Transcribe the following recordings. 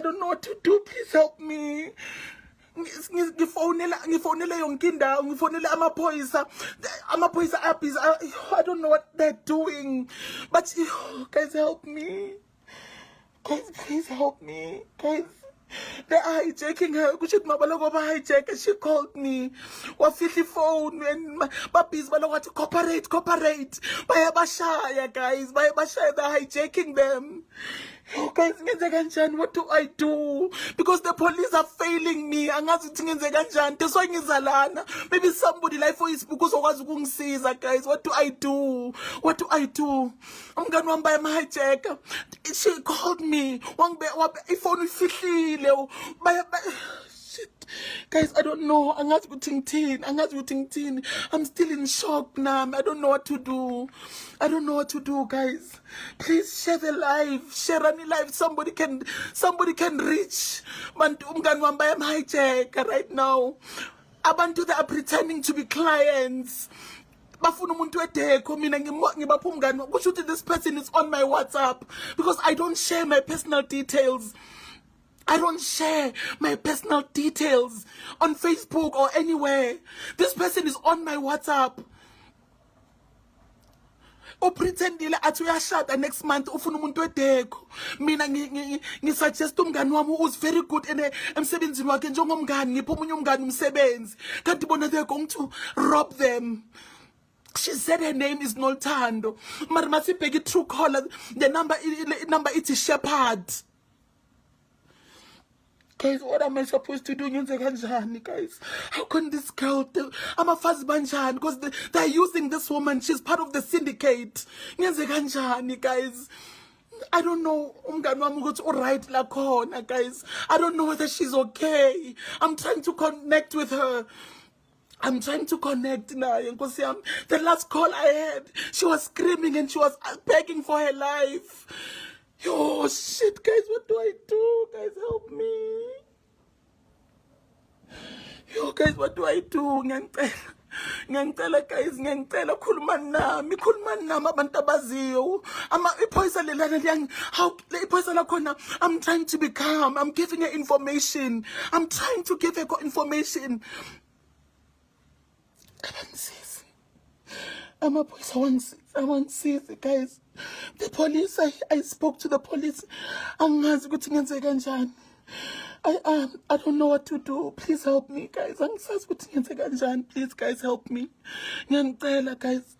I don't know what to do. Please help me. Ngifonela yonke indawo, ngifonela amaphoyisa abhizi. I don't know what they're doing, but guys, help me. Guys, please help me. Guys, they're hijacking her. She called me. Wafihli phone and babhizi balokwathi cooperate. Bayabashaya, guys. They're hijacking them. Oh, guys, what do I do? Because the police are failing me. That's why maybe somebody like Facebook guys. What do I do? I'm gonna buy my hijacker. She called me. Shit. Guys, I don't know. I'm still in shock now. I don't know what to do. Guys. Please share the live. Share any live. Somebody can reach. Man, hijacker right now. Abantu that are pretending to be clients. This person is on my WhatsApp because I don't share my personal details. I don't share my personal details on Facebook or anywhere. This person is on my WhatsApp. Pretendile athi uyashada next month ufuna umuntu wedeko. Mina ngisuggest umngani wami who's very good emsebenzini wakhe njengomngani ngipha umunye umngani umsebenzi. Kanti bona they're going to rob them. She said her name is Nolthando. Mara masibheke true caller, the number it's Shepherd. Guys, what am I supposed to do? Guys, how can this girl I'm a fast banjan because they're using this woman. She's part of the syndicate. Guys, I don't know. Alright, guys. I don't know whether she's okay. I'm trying to connect with her. I'm trying to connect now. The last call I had, she was screaming and she was begging for her life. Oh shit, guys, what do I do? Guys, help me. Yo, guys, what do I do? Ngiyangicela guys, khuluma nami abantu abaziyo iphoyisa lelana how iphoyisa lakhona. I'm trying to be calm. I'm giving her information. I'm trying to give her information. I want see guys. The police, I spoke to the police. I don't know what to do. Please help me, guys. Please, guys, help me. Guys,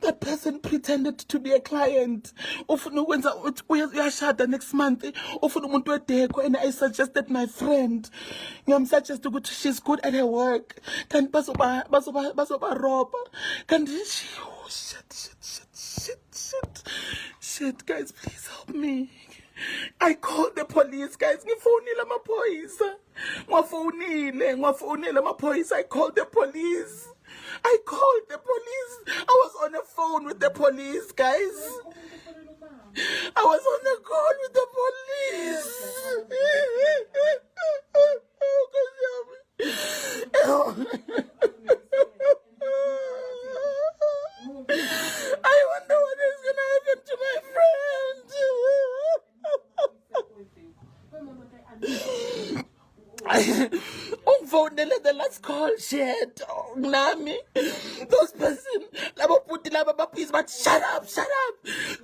that person pretended to be a client. Next month. And I suggested my friend. She's good at her work. Can rob. Shit, guys, please help me. I called the police, guys. I called the police. I was on the phone with the police, guys. I was on the call with the police. I wonder what is gonna happen to my friend. The last call she had Nami. Those person but shut up.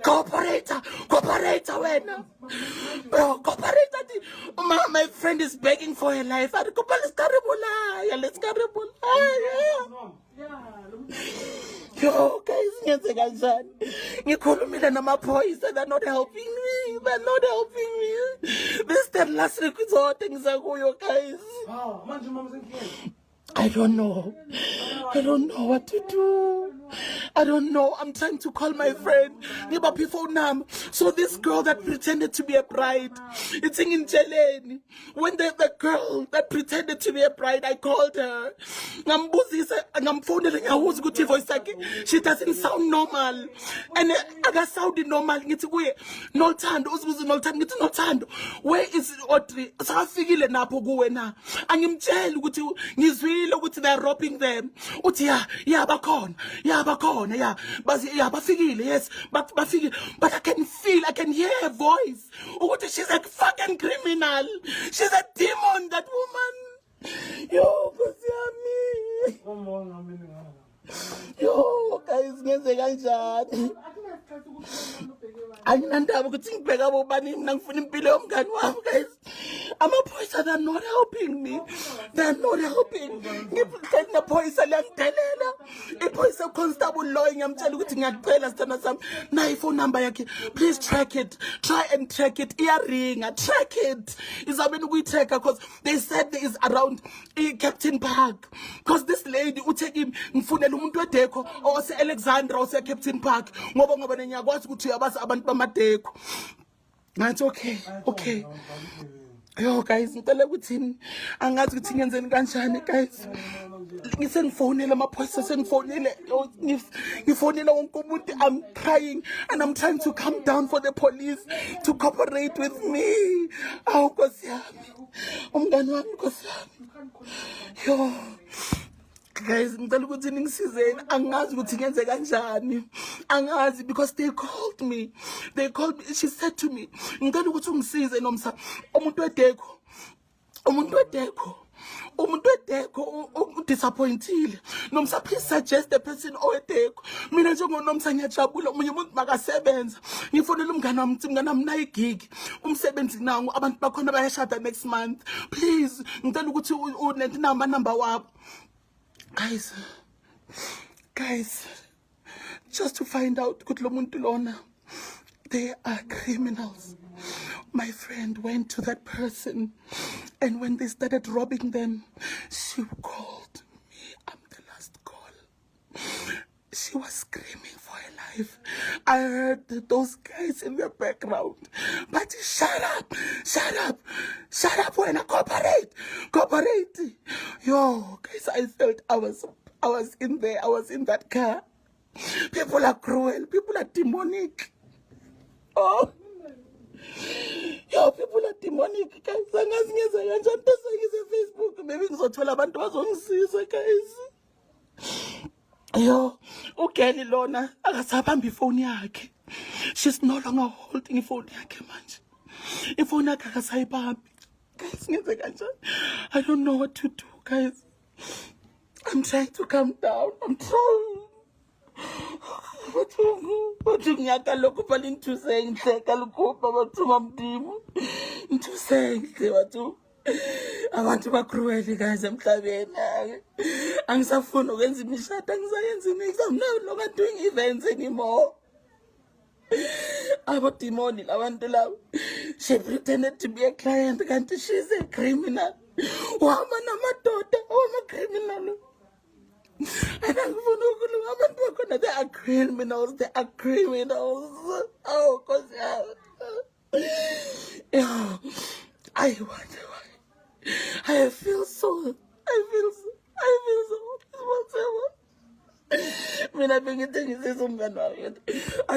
Cooperator when cooperator. My friend is begging for her life. Let's yo, guys, they're not helping me. This is the last resort, things are going, guys. I don't know what to do. I don't know. I'm trying to call my friend. So this girl that pretended to be a bride, it's in Jeleni. When the girl that pretended to be a bride, I called her. I'm phoning her who's good voice. She doesn't sound normal. And I got sounding normal. Nolthando. Where is Audrey? So I feel it now. And I'm telling you, they're robbing them. Yeah, bakon. khona, yeah. Bafikile, yes, bafikile. But I can feel, I can hear her voice. Ukuthi she's a fucking criminal. She's a demon, that woman. Yo, Nkosi yami. Yo, guys, ngenze kanjani? Anginandaba ukuthi ngibheka bobani mina ngifuna impilo yomngani wami, guys. Amaphoyisa, they're not helping me. They're not helping. Ngiphethe nephoyisa liyangidelela. Iphoyisa constable law ngiyamtshela ukuthi ngiyacela sithanda sami. Na iphone number yakhe. Please track it. Try and track it. Iyaringa. Track it. Izabe ukuyitrack because they said there is around Captain Park. Because this lady uthe ngifunela umuntu wedeko ose Alexandra ose Captain Park. Ngoba ngiyakwazi ukuthi uyabasa abantu bamadeko. That's okay. Okay. Yo, guys, ngicela ukuthini angazi ukuthi ngenzeni kanjani, guys. Ngisengifonela amaphoyisa, sengifonele ngifonela wonke umuntu. I'm crying and I'm trying to come down for the police to cooperate with me. Awu Nkosi yami, umngani wami Nkosi yami. Yo, guys, ngicela ukuthi ningisizeni, angazi ukuthi ngenze kanjani, angazi, because they called me. She said to me, ngicela ukuthi ungisize Nomsa, umuntu wedeko disappointed. Nomsa, please suggest the person owedeko. Mina njengoNomsa ngiyajabula umunye umuntu makasebenza. Ngifonela umngani wami nayi gig. Umsebenzi nawo abantu bakhona bayashada next month. Please, ngicela ukuthi unenamba number wabo. Guys, just to find out, they are criminals. My friend went to that person, and when they started robbing them, she called me. I'm the last call. She was screaming for her life. I heard those guys in the background. But shut up, when I cooperate. Yo, guys, I felt I was in there, I was in that car. People are cruel, people are demonic. Oh, yo, people are demonic, guys. Angazi ngenza kanjani bese Facebook, maybe ngizothola abantu bazongisiza, guys. Yo, ugeli lona akasabambi ifoni yakhe. She's no longer holding ifoni yakhe manje. Ifoni yakhe akasayibambi. Guys, ngenze kanjani? I don't know what to do, guys. I'm trying to calm down. I'm trying. Bathi ngiyaka lokho phela inthuse ngihleka lukhupha bathu mamdimu. Inthuse ngihle bathu. Abantu bakruweli guys emhlabeni. Angisafuni ukwenza imishado, angisayenza imix. I'm no longer doing events anymore. Abo demoni labantu labo. She pretended to be a client kanti she's a criminal. Wama namadoda awama criminal. And they are criminals. Oh, cause yeah. I wonder why. I feel so I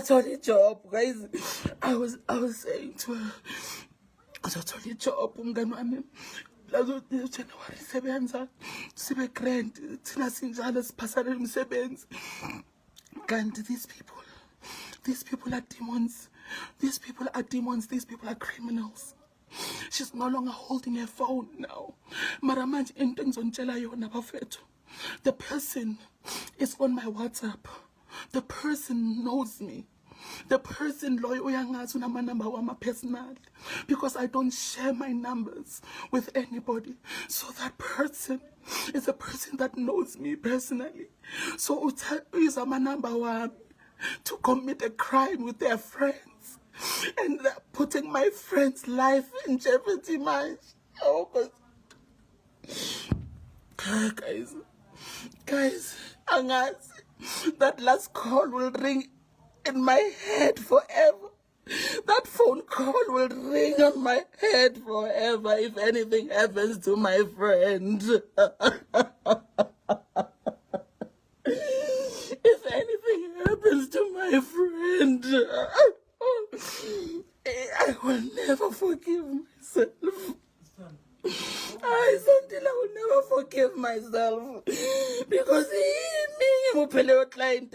told you job, guys. I was saying to her, I told you job, January sebenza sibe grand thina sinjalo siphasana umsebenzi. Kanti these people are demons. These people are criminals. She's no longer holding her phone now. Mara manje into engizonitshela yona bafethu. The person is on my WhatsApp. The person knows me. The person loyo uyangazi unama number wama personal, because I don't share my numbers with anybody. So that person is a person that knows me personally. So use my number one to commit a crime with their friends, and they're putting my friend's life in jeopardy, man. Oh, guys, angazi, that last call will ring in my head forever. That phone call will ring on my head forever if anything happens to my friend. If anything happens to my friend, I will never forgive myself. I will never forgive forgive myself because me client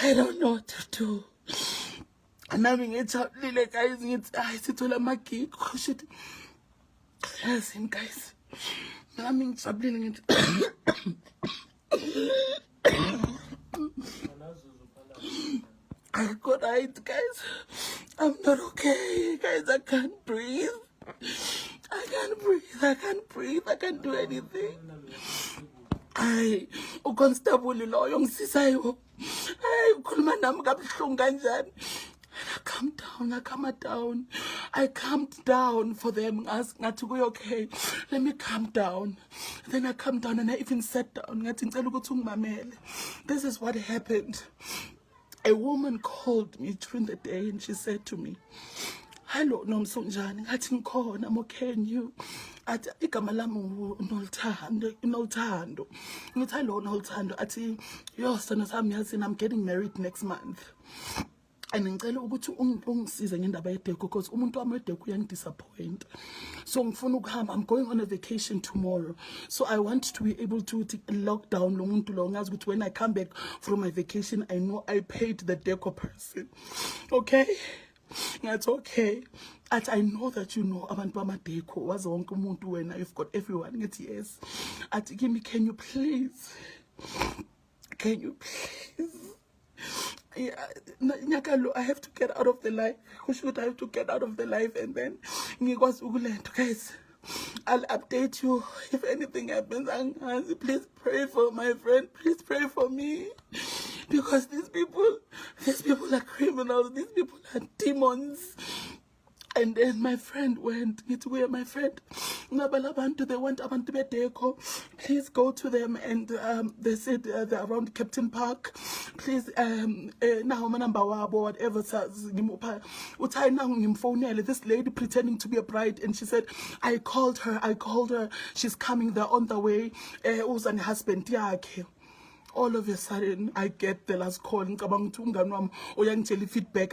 I don't know what to do. Nami ngijabulile guys, ngithi hayi sithola amagig shit. Yazini guys, nami ngijabulile ngithi I got right guys. I'm not okay guys. I can't breathe. I can't breathe. I can't do anything. Hayi uconstable loyo ngisisayo. Hayi ukhuluma nami kabuhlungu kanjani. I calmed down. I calmed down for them. Ask ngathi kuy okay. Let me calm down. Then I calmed down and I even sat down. Ngathi ngicela ukuthi ungimamele. This is what happened. A woman called me during the day and she said to me, "Hello, Nomso njani?" Ngathi ngikhona, I'm okay, and you? Athi igama lami uNolthando. Ngithi hello Nolthando. Athi yo sana sami yazi I'm getting married next month. And ngicela ukuthi ungisize ngendaba yedeko because umuntu wami wedeko uyangidisappoint. So ngifuna ukuhamba. I'm going on a vacation tomorrow. So I want to be able to lock down lo muntu lo ngazi ukuthi when I come back from my vacation I know I paid the deco person. Okay? That's okay. At I know that you know abantu bamadeko wazi wonke umuntu wena you've got everyone. Ngithi yes. At give me can you please? Can you please? Yeah, Nyakalo, I have to get out of the life. Who should I have to get out of the life? And then, guys, I'll update you if anything happens. Please pray for my friend. Please pray for me. Because these people are criminals. These people are demons. And then my friend went, it's where my friend, they want abantu bedeko. Please go to them. And they said they're around Captain Park. Please, now my number whatever says, this lady pretending to be a bride. And she said, I called her. She's coming, they're on the way. Who's an husband? All of a sudden, I get the last call. Feedback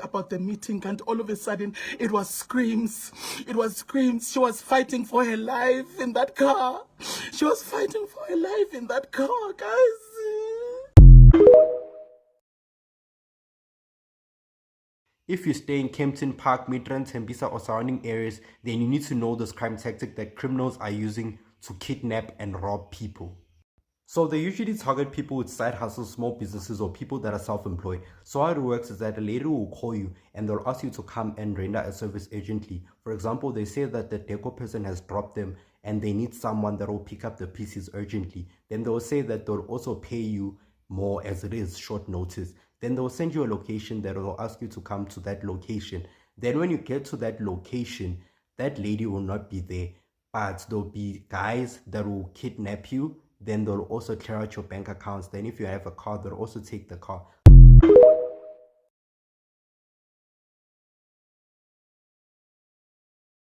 about the meeting, and all of a sudden, it was screams. It was screams. She was fighting for her life in that car. She was fighting for her life in that car, guys. If you stay in Kempton Park, Midrand, Tembisa, or surrounding areas, then you need to know this crime tactic that criminals are using to kidnap and rob people. So they usually target people with side hustles, small businesses, or people that are self-employed. So how it works is that a lady will call you and they'll ask you to come and render a service urgently. For example, they say that the deco person has dropped them and they need someone that will pick up the pieces urgently. Then they'll say that they'll also pay you more as it is short notice. Then they'll send you a location that will ask you to come to that location. Then when you get to that location, that lady will not be there, but there'll be guys that will kidnap you. Then they'll also clear out your bank accounts. Then if you have a car, they'll also take the car.